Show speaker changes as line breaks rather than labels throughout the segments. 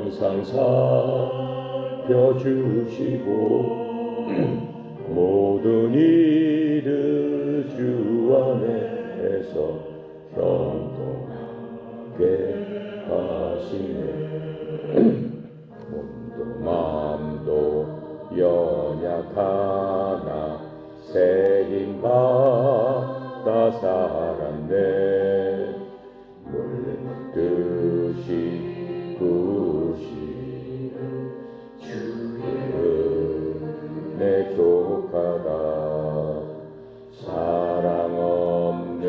항상 살펴주시고 모든 일을 주 안에서 형통하게 하시네. 몸도 마음도 연약하나 새 힘 받아 살았네. 물듯이 부시는 주의 은혜 족하다. 사랑 없는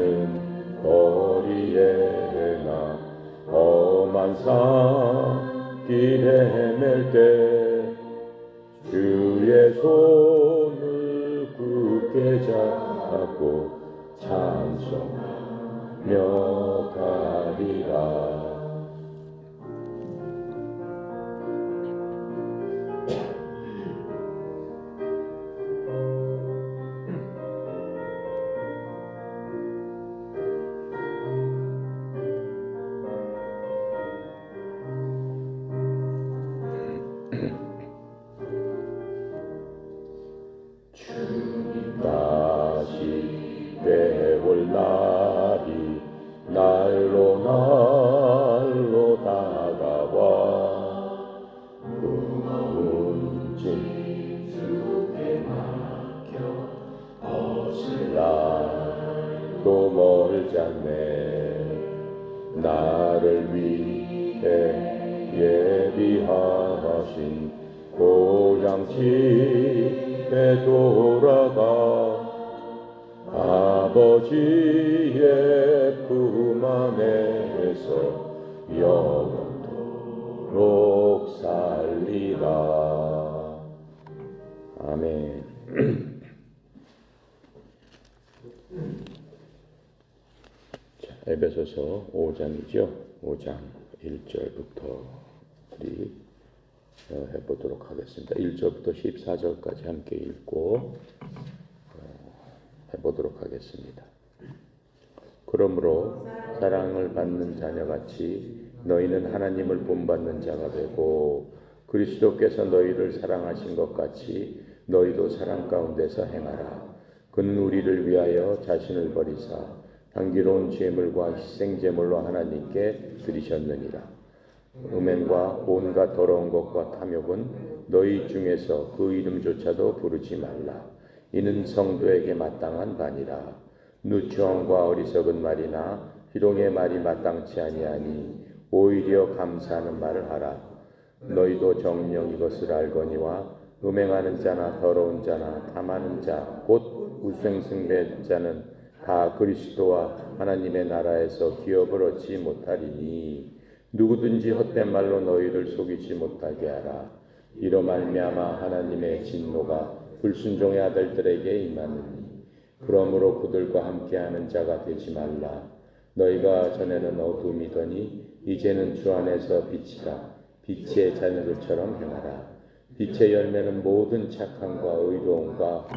거리에 나 험한 산길에 헤맬 때 주의 손을 굳게 잡고 찬송하며 가리라. 주님 다시 되올 날이 날로 날로 다가와 무거운 짐 주께 맡겨 벗을 날도 멀지 않네. 나를 위해 예비하신 고향 집에 돌아가 아버지의 품 안에서 영원토록 살리라. 아멘. 자, 에베소서 5장이죠. 5장 1절부터 우리 해보도록 하겠습니다. 1절부터 14절까지 함께 읽고 해보도록 하겠습니다. 그러므로 사랑을 받는 자녀같이 너희는 하나님을 본받는 자가 되고 그리스도께서 너희를 사랑하신 것 같이 너희도 사랑 가운데서 행하라. 그는 우리를 위하여 자신을 버리사 향기로운 제물과 희생제물로 하나님께 드리셨느니라. 음행과 온갖 더러운 것과 탐욕은 너희 중에서 그 이름조차도 부르지 말라. 이는 성도에게 마땅한 바니라. 누추함과 어리석은 말이나 희롱의 말이 마땅치 아니하니 오히려 감사하는 말을 하라. 너희도 정녕 이것을 알거니와 음행하는 자나 더러운 자나 탐하는 자 곧 우상숭배 자는 다 그리스도와 하나님의 나라에서 기업을 얻지 못하리니 누구든지 헛된 말로 너희를 속이지 못하게 하라. 이로 말미암아 하나님의 진노가 불순종의 아들들에게 임하느니 그러므로 그들과 함께하는 자가 되지 말라. 너희가 전에는 어둠이더니 이제는 주 안에서 빛이라. 빛의 자녀들처럼 행하라. 빛의 열매는 모든 착함과 의로움과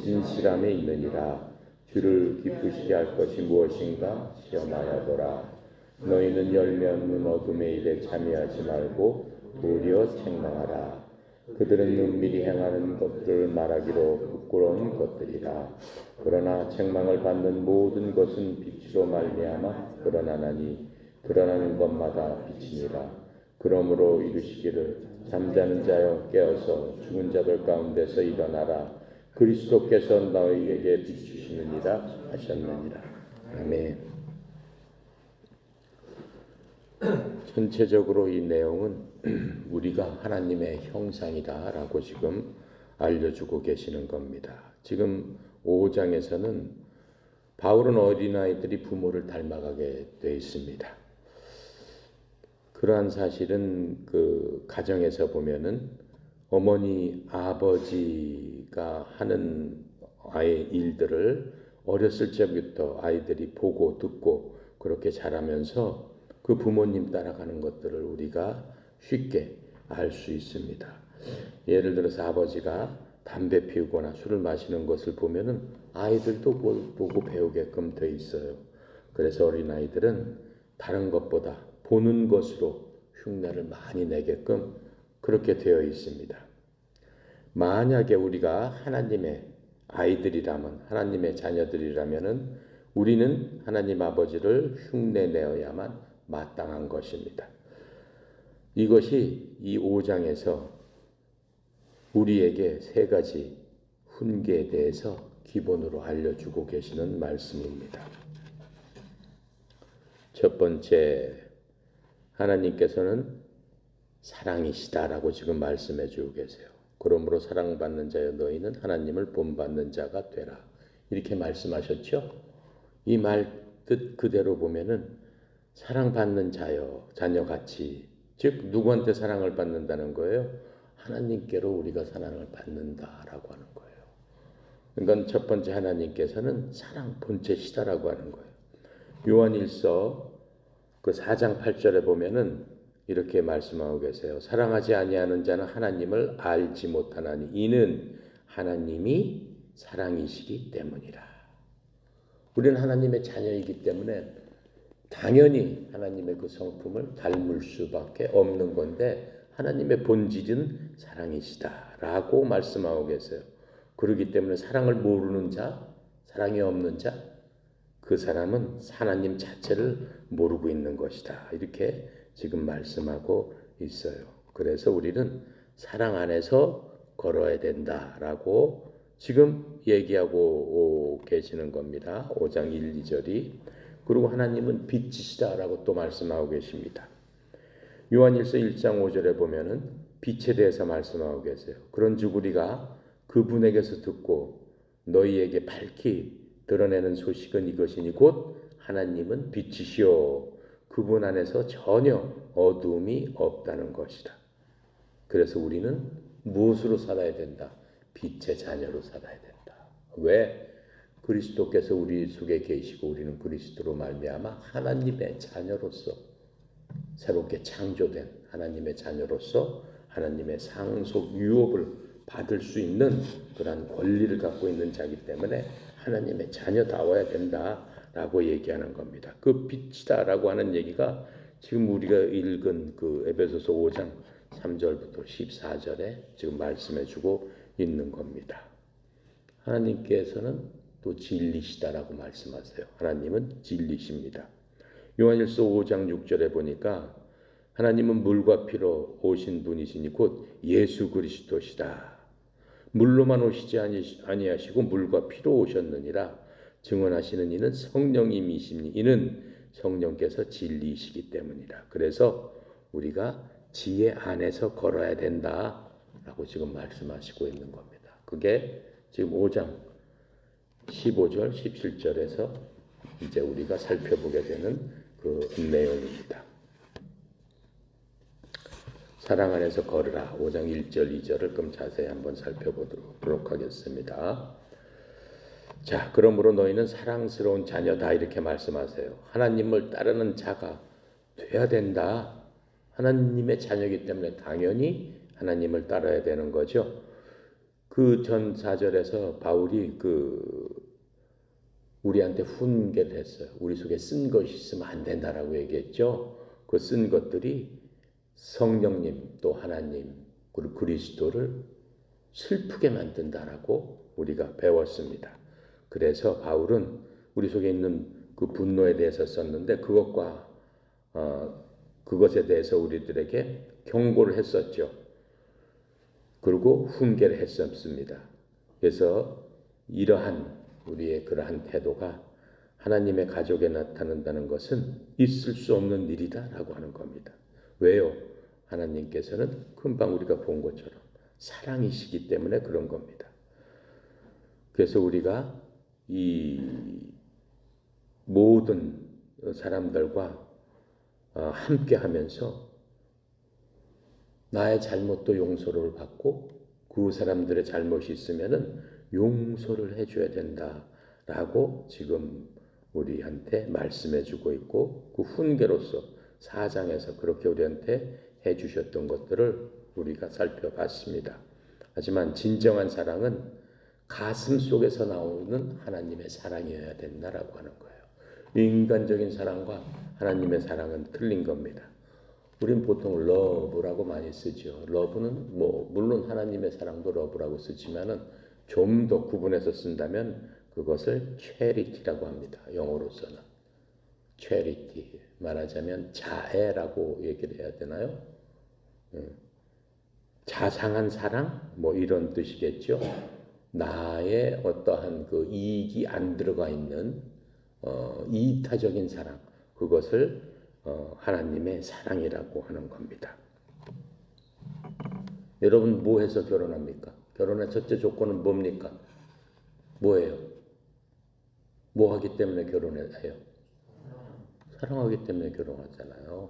진실함에 있느니라. 주를 기쁘시게 할 것이 무엇인가 시험하여보라. 너희는 열매 없는 어둠의 일에 참여하지 말고 도리어 책망하라. 그들은 은밀히 행하는 것들을 말하기로 부끄러운 것들이라. 그러나 책망을 받는 모든 것은 빛으로 말미암아 드러나나니 드러나는 것마다 빛이니라. 그러므로 이르시기를 잠자는 자여 깨어서 죽은 자들 가운데서 일어나라. 그리스도께서 너희에게 비추시느니라 하셨느니라. 아멘. 전체적으로 이 내용은 우리가 하나님의 형상이다 라고 지금 알려주고 계시는 겁니다. 지금 5장에서는 바울은 어린아이들이 부모를 닮아가게 되어 있습니다. 그러한 사실은 그 가정에서 보면은 어머니, 아버지가 하는 아이의 일들을 어렸을 적부터 아이들이 보고 듣고 그렇게 자라면서 그 부모님 따라가는 것들을 우리가 쉽게 알 수 있습니다. 예를 들어서 아버지가 담배 피우거나 술을 마시는 것을 보면은 아이들도 보고 배우게끔 돼 있어요. 그래서 어린아이들은 다른 것보다 보는 것으로 흉내를 많이 내게끔 그렇게 되어 있습니다. 만약에 우리가 하나님의 아이들이라면, 하나님의 자녀들이라면은 우리는 하나님 아버지를 흉내내어야만 마땅한 것입니다. 이것이 이 5장에서 우리에게 세 가지 훈계에 대해서 기본으로 알려주고 계시는 말씀입니다. 첫 번째, 하나님께서는 사랑이시다라고 지금 말씀해 주고 계세요. 그러므로 사랑받는 자여 너희는 하나님을 본받는 자가 되라. 이렇게 말씀하셨죠? 이 말 뜻 그대로 보면은 사랑받는 자여, 자녀같이, 즉 누구한테 사랑을 받는다는 거예요? 하나님께로 우리가 사랑을 받는다라고 하는 거예요. 그러니까 첫 번째 하나님께서는 사랑 본체시다라고 하는 거예요. 요한일서 그 4장 8절에 보면은 이렇게 말씀하고 계세요. 사랑하지 아니하는 자는 하나님을 알지 못하나니 이는 하나님이 사랑이시기 때문이라. 우리는 하나님의 자녀이기 때문에 당연히 하나님의 그 성품을 닮을 수밖에 없는 건데 하나님의 본질은 사랑이시다라고 말씀하고 계세요. 그렇기 때문에 사랑을 모르는 자, 사랑이 없는 자, 그 사람은 하나님 자체를 모르고 있는 것이다. 이렇게 지금 말씀하고 있어요. 그래서 우리는 사랑 안에서 걸어야 된다라고 지금 얘기하고 계시는 겁니다. 5장 1, 2절이. 그리고 하나님은 빛이시다라고 또 말씀하고 계십니다. 요한일서 1장 5절에 보면은 빛에 대해서 말씀하고 계세요. 그런즉 우리가 그분에게서 듣고 너희에게 밝히 드러내는 소식은 이것이니 곧 하나님은 빛이시오. 그분 안에서 전혀 어두움이 없다는 것이다. 그래서 우리는 무엇으로 살아야 된다? 빛의 자녀로 살아야 된다. 왜? 그리스도께서 우리 속에 계시고 우리는 그리스도로 말미암아 하나님의 자녀로서 새롭게 창조된 하나님의 자녀로서 하나님의 상속 유업을 받을 수 있는 그러한 권리를 갖고 있는 자이기 때문에 하나님의 자녀다워야 된다라고 얘기하는 겁니다. 그 빛이다라고 하는 얘기가 지금 우리가 읽은 그 에베소서 5장 3절부터 14절에 지금 말씀해주고 있는 겁니다. 하나님께서는 또 진리시다라고 말씀하세요. 하나님은 진리십니다. 요한일서 5장 6절에 보니까 하나님은 물과 피로 오신 분이시니 곧 예수 그리스도시다. 물로만 오시지 아니하시고 물과 피로 오셨느니라. 증언하시는 이는 성령님이시니 이는 성령께서 진리이시기 때문이라. 그래서 우리가 지혜 안에서 걸어야 된다라고 지금 말씀하시고 있는 겁니다. 그게 지금 5장 15절 17절에서 이제 우리가 살펴보게 되는 그 내용입니다. 사랑 안에서 걸으라. 5장 1절 2절을 그럼 자세히 한번 살펴보도록 하겠습니다. 자, 그러므로 너희는 사랑스러운 자녀다 이렇게 말씀하세요. 하나님을 따르는 자가 돼야 된다. 하나님의 자녀이기 때문에 당연히 하나님을 따라야 되는 거죠. 그 전 4절에서 바울이 우리한테 훈계를 했어요. 우리 속에 쓴 것이 있으면 안 된다라고 얘기했죠. 그 쓴 것들이 성령님 또 하나님 그리고 그리스도를 슬프게 만든다라고 우리가 배웠습니다. 그래서 바울은 우리 속에 있는 그 분노에 대해서 썼는데 그것에 대해서 우리들에게 경고를 했었죠. 그리고 훈계를 했었습니다. 그래서 이러한 우리의 그러한 태도가 하나님의 가족에 나타난다는 것은 있을 수 없는 일이다라고 하는 겁니다. 왜요? 하나님께서는 금방 우리가 본 것처럼 사랑이시기 때문에 그런 겁니다. 그래서 우리가 이 모든 사람들과 함께 하면서 나의 잘못도 용서를 받고 그 사람들의 잘못이 있으면은 용서를 해줘야 된다라고 지금 우리한테 말씀해주고 있고 그 훈계로서 4장에서 그렇게 우리한테 해주셨던 것들을 우리가 살펴봤습니다. 하지만 진정한 사랑은 가슴 속에서 나오는 하나님의 사랑이어야 된다라고 하는 거예요. 인간적인 사랑과 하나님의 사랑은 틀린 겁니다. 우린 보통 러브라고 많이 쓰죠. 러브는 뭐 물론 하나님의 사랑도 러브라고 쓰지만은 좀 더 구분해서 쓴다면 그것을 charity라고 합니다. 영어로서는 charity 말하자면 자애라고 얘기를 해야 되나요? 자상한 사랑 뭐 이런 뜻이겠죠. 나의 어떠한 그 이익이 안 들어가 있는 이타적인 사랑 그것을 하나님의 사랑이라고 하는 겁니다. 여러분 뭐 해서 결혼합니까? 결혼의 첫째 조건은 뭡니까? 뭐예요? 뭐 하기 때문에 결혼해요? 사랑하기 때문에 결혼하잖아요.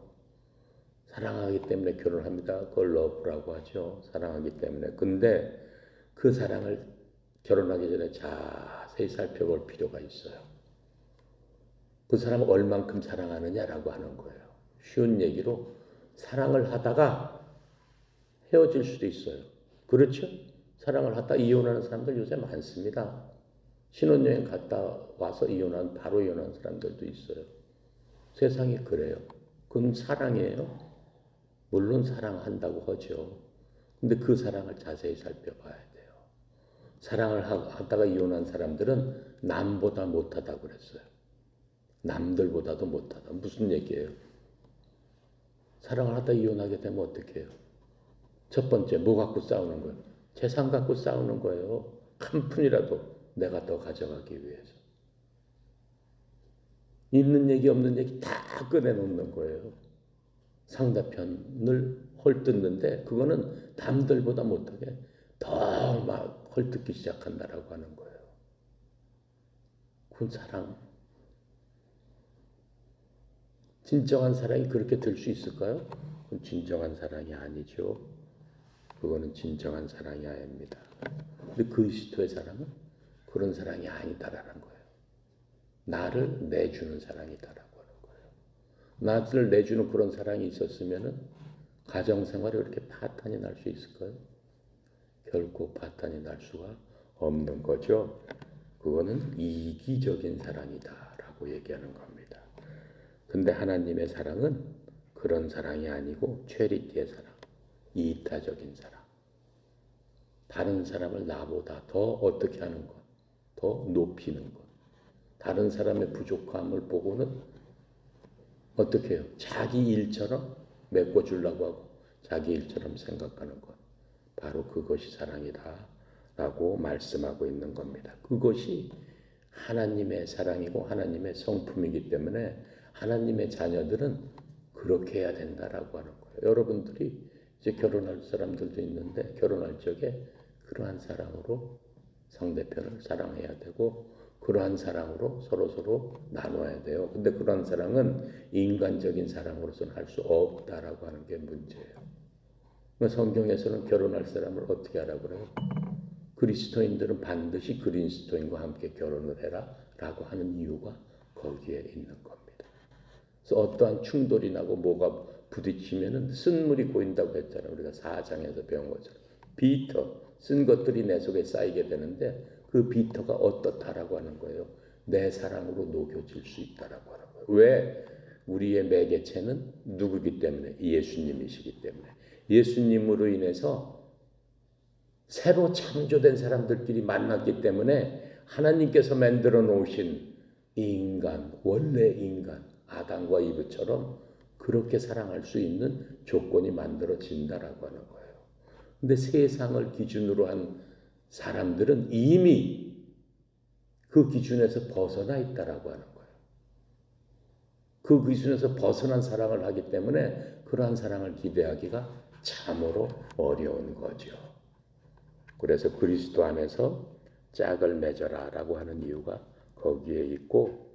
사랑하기 때문에 결혼합니다. 그걸 러브라고 하죠. 사랑하기 때문에. 근데 그 사랑을 결혼하기 전에 자세히 살펴볼 필요가 있어요. 그 사람을 얼만큼 사랑하느냐라고 하는 거예요. 쉬운 얘기로 사랑을 하다가 헤어질 수도 있어요. 그렇죠? 사랑을 하다 이혼하는 사람들 요새 많습니다. 신혼여행 갔다 와서 바로 이혼한 사람들도 있어요. 세상이 그래요. 그건 사랑이에요. 물론 사랑한다고 하죠. 근데 그 사랑을 자세히 살펴봐야 돼요. 사랑을 하다가 이혼한 사람들은 남보다 못하다고 그랬어요. 남들보다도 못하다. 무슨 얘기예요? 사랑을 하다 이혼하게 되면 어떻게 해요? 첫 번째, 뭐 갖고 싸우는 거예요? 재산 갖고 싸우는 거예요. 한 푼이라도 내가 더 가져가기 위해서. 있는 얘기 없는 얘기 다 꺼내놓는 거예요. 상대편을 헐뜯는데 그거는 남들보다 못하게 더 막 헐뜯기 시작한다라고 하는 거예요. 그건 사랑. 진정한 사랑이 그렇게 될 수 있을까요? 그건 진정한 사랑이 아니죠. 그거는 진정한 사랑이 아닙니다. 근데 그리스도의 사랑은 그런 사랑이 아니다라는 거예요. 나를 내주는 사랑이다라고 하는 거예요. 나를 내주는 그런 사랑이 있었으면은 가정생활이 그렇게 파탄이 날 수 있을까요? 결코 파탄이 날 수가 없는 거죠. 그거는 이기적인 사랑이다라고 얘기하는 겁니다. 근데 하나님의 사랑은 그런 사랑이 아니고 체리티의 사랑, 이타적인 사랑. 다른 사람을 나보다 더 어떻게 하는 것, 더 높이는 것. 다른 사람의 부족함을 보고는 어떻게 해요? 자기 일처럼 메꿔주려고 하고 자기 일처럼 생각하는 것. 바로 그것이 사랑이다라고 말씀하고 있는 겁니다. 그것이 하나님의 사랑이고 하나님의 성품이기 때문에 하나님의 자녀들은 그렇게 해야 된다라고 하는 거예요. 여러분들이 이제 결혼할 사람들도 있는데 결혼할 적에 그러한 사랑으로 상대편을 사랑해야 되고 그러한 사랑으로 서로 나눠야 돼요. 근데 그러한 사랑은 인간적인 사랑으로서는 할 수 없다라고 하는 게 문제예요. 성경에서는 결혼할 사람을 어떻게 하라고 그래요? 그리스도인들은 반드시 그리스도인과 함께 결혼을 해라 라고 하는 이유가 거기에 있는 겁니다. 그래서 어떠한 충돌이 나고 뭐가 부딪히면은 쓴물이 고인다고 했잖아요. 우리가 4장에서 배운 것처럼. 비터, 쓴 것들이 내 속에 쌓이게 되는데 그 비터가 어떻다라고 하는 거예요. 내 사랑으로 녹여질 수 있다라고 하는 거예요. 왜? 우리의 매개체는 누구기 때문에? 예수님이시기 때문에. 예수님으로 인해서 새로 창조된 사람들끼리 만났기 때문에 하나님께서 만들어 놓으신 인간, 원래 인간, 아담과 이브처럼 그렇게 사랑할 수 있는 조건이 만들어진다라고 하는 거예요. 근데 세상을 기준으로 한 사람들은 이미 그 기준에서 벗어나 있다라고 하는 거예요. 그 기준에서 벗어난 사랑을 하기 때문에 그러한 사랑을 기대하기가 참으로 어려운 거죠. 그래서 그리스도 안에서 짝을 맺어라 라고 하는 이유가 거기에 있고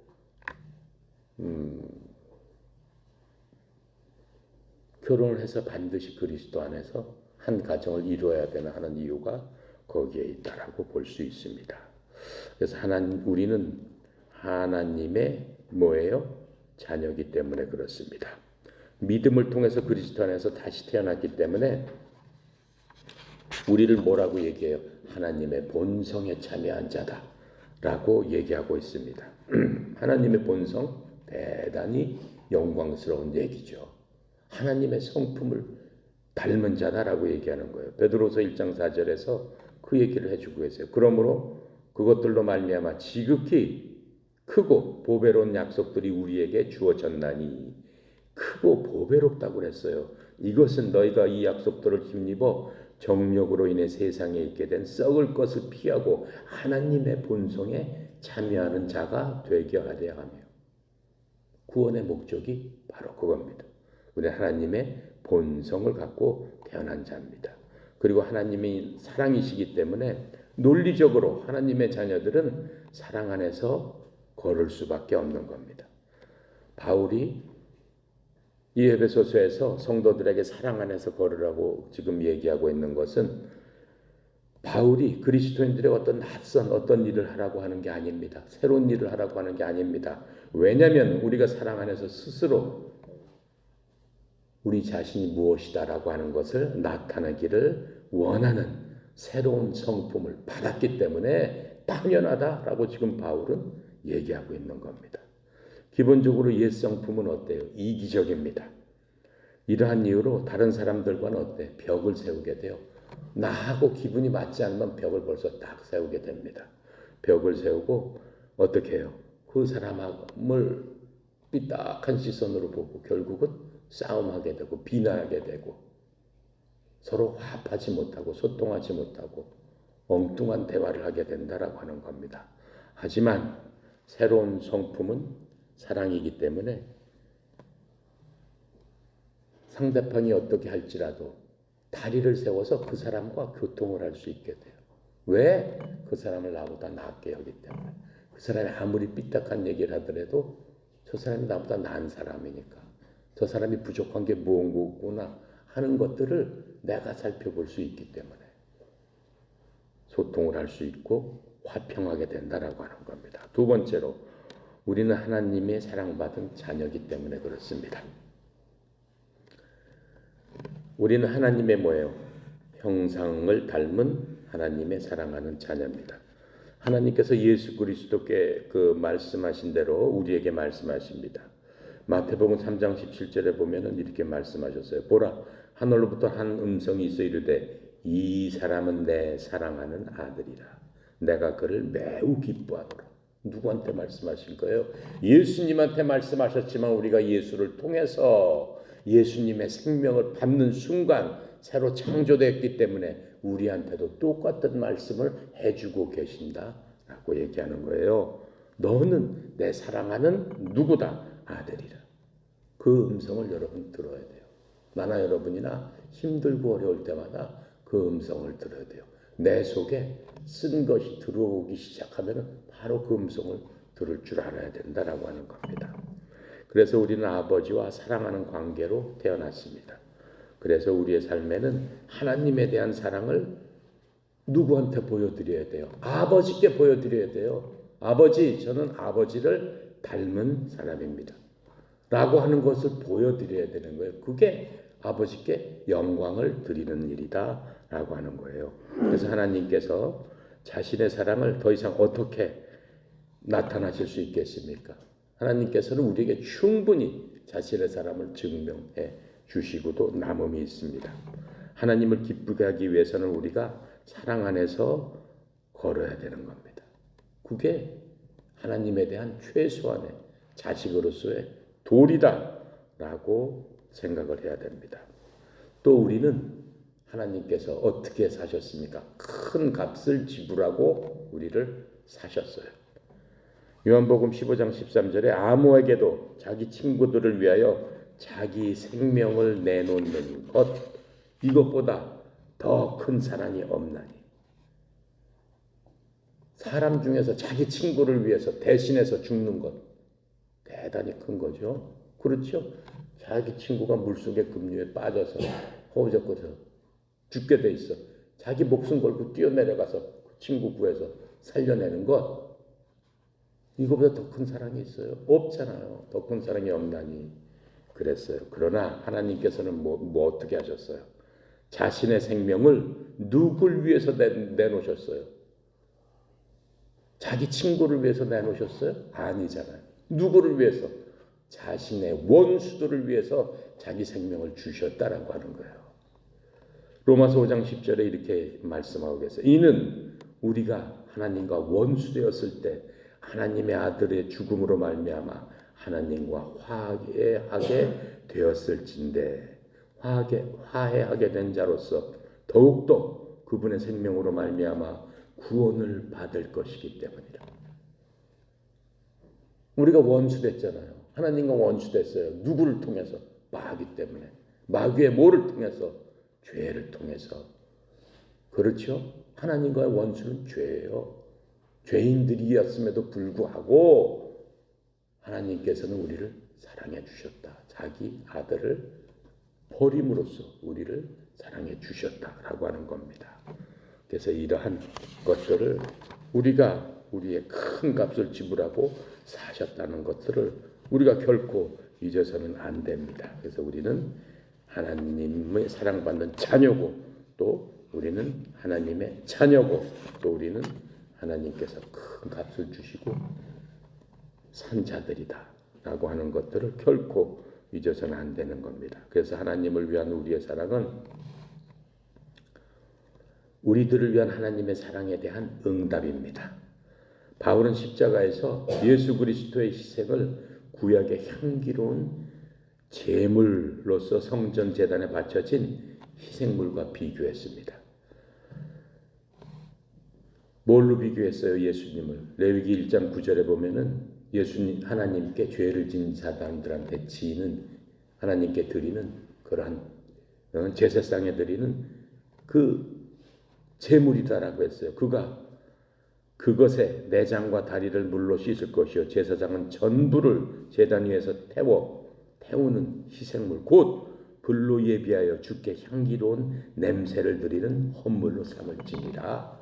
결혼을 해서 반드시 그리스도 안에서 한 가정을 이루어야 되는 하는 이유가 거기에 있다라고 볼 수 있습니다. 그래서 우리는 하나님의 뭐예요? 자녀이기 때문에 그렇습니다. 믿음을 통해서 그리스도 안에서 다시 태어났기 때문에 우리를 뭐라고 얘기해요? 하나님의 본성에 참여한 자다라고 얘기하고 있습니다. 하나님의 본성 대단히 영광스러운 얘기죠. 하나님의 성품을 닮은 자다라고 얘기하는 거예요. 베드로서 1장 4절에서 그 얘기를 해주고 계세요. 그러므로 그것들로 말미암아 지극히 크고 보배로운 약속들이 우리에게 주어졌나니, 크고 보배롭다고 그랬어요. 이것은 너희가 이 약속들을 힘입어 정욕으로 인해 세상에 있게 된 썩을 것을 피하고 하나님의 본성에 참여하는 자가 되게 하려 하며. 구원의 목적이 바로 그겁니다. 우리 하나님의 본성을 갖고 태어난 자입니다. 그리고 하나님이 사랑이시기 때문에 논리적으로 하나님의 자녀들은 사랑 안에서 걸을 수밖에 없는 겁니다. 바울이 이 에베소서에서 성도들에게 사랑 안에서 걸으라고 지금 얘기하고 있는 것은 바울이 그리스도인들의 어떤 낯선 어떤 일을 하라고 하는 게 아닙니다. 새로운 일을 하라고 하는 게 아닙니다. 왜냐하면 우리가 사랑 안에서 스스로 우리 자신이 무엇이다라고 하는 것을 나타내기를 원하는 새로운 성품을 받았기 때문에 당연하다라고 지금 바울은 얘기하고 있는 겁니다. 기본적으로 옛 성품은 어때요? 이기적입니다. 이러한 이유로 다른 사람들과는 어때? 벽을 세우게 돼요. 나하고 기분이 맞지 않으면 벽을 벌써 딱 세우게 됩니다. 벽을 세우고 어떻게 해요? 그 사람을 삐딱한 시선으로 보고 결국은 싸움하게 되고 비난하게 되고 서로 화합하지 못하고 소통하지 못하고 엉뚱한 대화를 하게 된다라고 하는 겁니다. 하지만 새로운 성품은 사랑이기 때문에 상대방이 어떻게 할지라도 다리를 세워서 그 사람과 교통을 할 수 있게 돼요. 왜? 그 사람을 나보다 낫게 여기 때문에. 그 사람이 아무리 삐딱한 얘기를 하더라도 저 사람이 나보다 나은 사람이니까, 저 사람이 부족한 게 무엇이구나 하는 것들을 내가 살펴볼 수 있기 때문에 소통을 할 수 있고 화평하게 된다라고 하는 겁니다. 두 번째로 우리는 하나님의 사랑받은 자녀이기 때문에 그렇습니다. 우리는 하나님의 뭐예요? 형상을 닮은 하나님의 사랑하는 자녀입니다. 하나님께서 예수 그리스도께 그 말씀하신 대로 우리에게 말씀하십니다. 마태복음 3장 17절에 보면은 이렇게 말씀하셨어요. 보라, 하늘로부터 한 음성이 있어 이르되 이 사람은 내 사랑하는 아들이라. 내가 그를 매우 기뻐하노라. 누구한테 말씀하신 거예요? 예수님한테 말씀하셨지만 우리가 예수를 통해서 예수님의 생명을 받는 순간 새로 창조되었기 때문에 우리한테도 똑같은 말씀을 해주고 계신다라고 얘기하는 거예요. 너는 내 사랑하는 누구다? 아들이라. 그 음성을 여러분 들어야 돼요. 나나 여러분이나 힘들고 어려울 때마다 그 음성을 들어야 돼요. 내 속에 쓴 것이 들어오기 시작하면 바로 그 음성을 들을 줄 알아야 된다라고 하는 겁니다. 그래서 우리는 아버지와 사랑하는 관계로 태어났습니다. 그래서 우리의 삶에는 하나님에 대한 사랑을 누구한테 보여드려야 돼요? 아버지께 보여드려야 돼요. 아버지, 저는 아버지를 닮은 사람입니다. 라고 하는 것을 보여드려야 되는 거예요. 그게 아버지께 영광을 드리는 일이다 라고 하는 거예요. 그래서 하나님께서 자신의 사랑을 더 이상 어떻게 나타나실 수 있겠습니까? 하나님께서는 우리에게 충분히 자신의 사랑을 증명해 주시고도 남음이 있습니다. 하나님을 기쁘게 하기 위해서는 우리가 사랑 안에서 걸어야 되는 겁니다. 그게 하나님에 대한 최소한의 자식으로서의 도리다라고 생각을 해야 됩니다. 또 우리는 하나님께서 어떻게 사셨습니까? 큰 값을 지불하고 우리를 사셨어요. 요한복음 15장 13절에 아무에게도 자기 친구들을 위하여 자기 생명을 내놓는 것, 이것보다 더 큰 사랑이 없나니. 사람 중에서 자기 친구를 위해서 대신해서 죽는 것, 대단히 큰 거죠. 그렇죠? 자기 친구가 물속에 급류에 빠져서 허우적거려서 죽게 돼 있어. 자기 목숨 걸고 뛰어내려가서 그 친구 구해서 살려내는 것, 이거보다 더 큰 사랑이 있어요? 없잖아요. 더 큰 사랑이 없나니 그랬어요. 그러나 하나님께서는 뭐 어떻게 하셨어요? 자신의 생명을 누굴 위해서 내놓으셨어요? 자기 친구를 위해서 내놓으셨어요? 아니잖아요. 누구를 위해서? 자신의 원수들을 위해서 자기 생명을 주셨다라고 하는 거예요. 로마서 5장 10절에 이렇게 말씀하고 계세요. 이는 우리가 하나님과 원수되었을 때 하나님의 아들의 죽음으로 말미암아 하나님과 화해하게 되었을진데 화해하게 된 자로서 더욱더 그분의 생명으로 말미암아 구원을 받을 것이기 때문이라. 우리가 원수됐잖아요. 하나님과 원수됐어요. 누구를 통해서? 마귀 때문에. 마귀의 뭐를 통해서? 죄를 통해서. 그렇죠? 하나님과의 원수는 죄예요. 죄인들이었음에도 불구하고 하나님께서는 우리를 사랑해 주셨다. 자기 아들을 버림으로써 우리를 사랑해 주셨다라고 하는 겁니다. 그래서 이러한 것들을 우리가 우리의 큰 값을 지불하고 사셨다는 것들을 우리가 결코 잊어서는 안 됩니다. 그래서 우리는 하나님의 사랑받는 자녀고, 또 우리는 하나님의 자녀고, 또 우리는 하나님께서 큰 값을 주시고 산 자들이다 라고 하는 것들을 결코 잊어서는 안 되는 겁니다. 그래서 하나님을 위한 우리의 사랑은 우리들을 위한 하나님의 사랑에 대한 응답입니다. 바울은 십자가에서 예수 그리스도의 희생을 구약의 향기로운 제물로서 성전 제단에 바쳐진 희생물과 비교했습니다. 뭘로 비교했어요? 예수님을. 레위기 1장 9절에 보면은 예수님 하나님께 죄를 지은 사람들한테 지는 하나님께 드리는 그러한 제사상에 드리는 그 제물이다라고 했어요. 그것에 내장과 다리를 물로 씻을 것이요 제사장은 전부를 제단 위에서 태우는 희생물 곧 불로 예비하여 주께 향기로운 냄새를 드리는 헌물로 삼을지니라.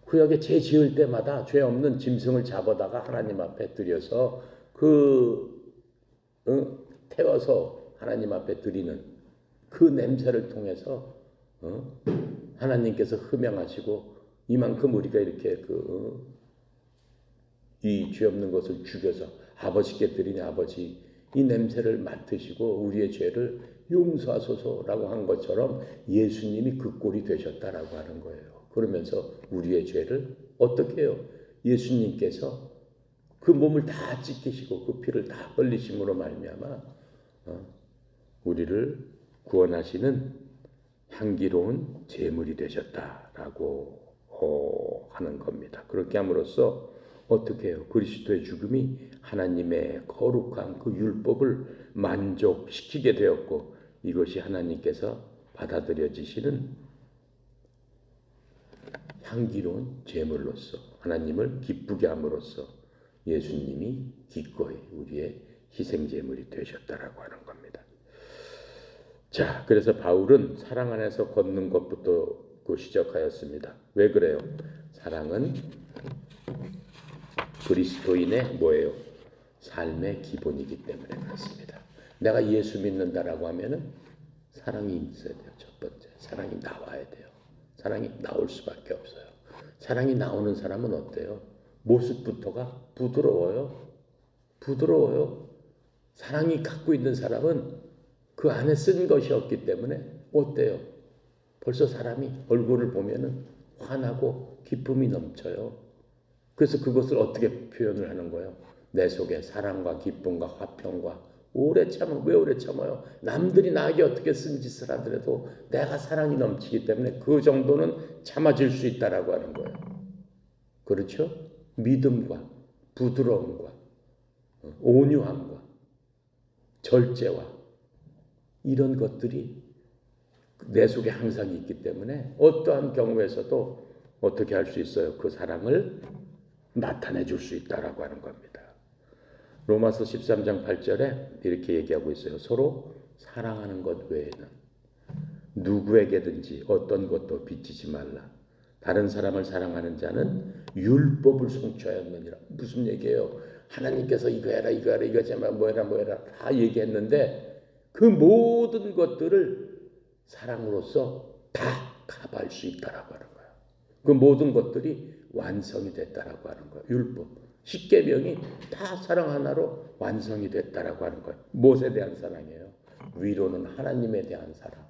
구약에 죄 지을 때마다 죄 없는 짐승을 잡아다가 하나님 앞에 드려서 태워서 하나님 앞에 드리는 그 냄새를 통해서 하나님께서 흠양하시고 이만큼 우리가 이렇게 이 죄 없는 것을 죽여서 아버지께 드리니 아버지 이 냄새를 맡으시고 우리의 죄를 용서하소서라고 한 것처럼 예수님이 그 꼴이 되셨다라고 하는 거예요. 그러면서 우리의 죄를 어떻게 해요? 예수님께서 그 몸을 다 찢기시고 그 피를 다 흘리심으로 말미암아 우리를 구원하시는 향기로운 제물이 되셨다라고 하는 겁니다. 그렇게 함으로써 어떻게 해요? 그리스도의 죽음이 하나님의 거룩한 그 율법을 만족시키게 되었고 이것이 하나님께서 받아들여지시는 향기로운 제물로서 하나님을 기쁘게 함으로써 예수님이 기꺼이 우리의 희생제물이 되셨다라고 하는 겁니다. 자, 그래서 바울은 사랑 안에서 걷는 것부터 시작하였습니다. 왜 그래요? 사랑은 그리스도인의 뭐예요? 삶의 기본이기 때문에 그렇습니다. 내가 예수 믿는다라고 하면은 사랑이 있어야 돼요. 첫 번째, 사랑이 나와야 돼요. 사랑이 나올 수밖에 없어요. 사랑이 나오는 사람은 어때요? 모습부터가 부드러워요. 부드러워요. 사랑이 갖고 있는 사람은 그 안에 쓴 것이 없기 때문에 어때요? 벌써 사람이 얼굴을 보면은 환하고 기쁨이 넘쳐요. 그래서 그것을 어떻게 표현을 하는 거예요? 내 속에 사랑과 기쁨과 화평과 오래 참아. 왜 오래 참아요? 남들이 나에게 어떻게 쓴 짓을 하더라도 내가 사랑이 넘치기 때문에 그 정도는 참아줄 수 있다라고 하는 거예요. 그렇죠? 믿음과 부드러움과 온유함과 절제와 이런 것들이 내 속에 항상 있기 때문에 어떠한 경우에서도 어떻게 할 수 있어요? 그 사랑을 나타내 줄 수 있다라고 하는 겁니다. 로마서 13장 8절에 이렇게 얘기하고 있어요. 서로 사랑하는 것 외에는 누구에게든지 어떤 것도 비치지 말라. 다른 사람을 사랑하는 자는 율법을 성취하였느니라. 무슨 얘기예요? 하나님께서 이거 해라 이거 해라 이거 하지 마 뭐 해라 다 얘기했는데 그 모든 것들을 사랑으로서 다 커버할 수 있다라고 하는 거예요. 그 모든 것들이 완성이 됐다라고 하는 거예요. 율법. 십계명이 다 사랑 하나로 완성이 됐다라고 하는 거예요. 무엇에 대한 사랑이에요? 위로는 하나님에 대한 사랑,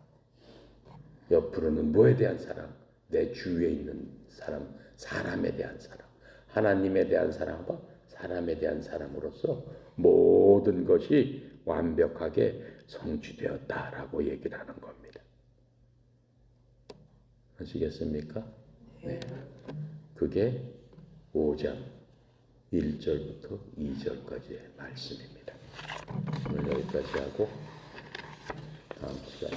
옆으로는 뭐에 대한 사랑? 내 주위에 있는 사람, 사람에 대한 사랑. 하나님에 대한 사랑과 사람에 대한 사랑으로서 모든 것이 완벽하게 성취되었다라고 얘기를 하는 겁니다. 아시겠습니까? 네. 그게 5장 1절부터 2절까지의 말씀입니다. 오늘 여기까지 하고 다음 시간에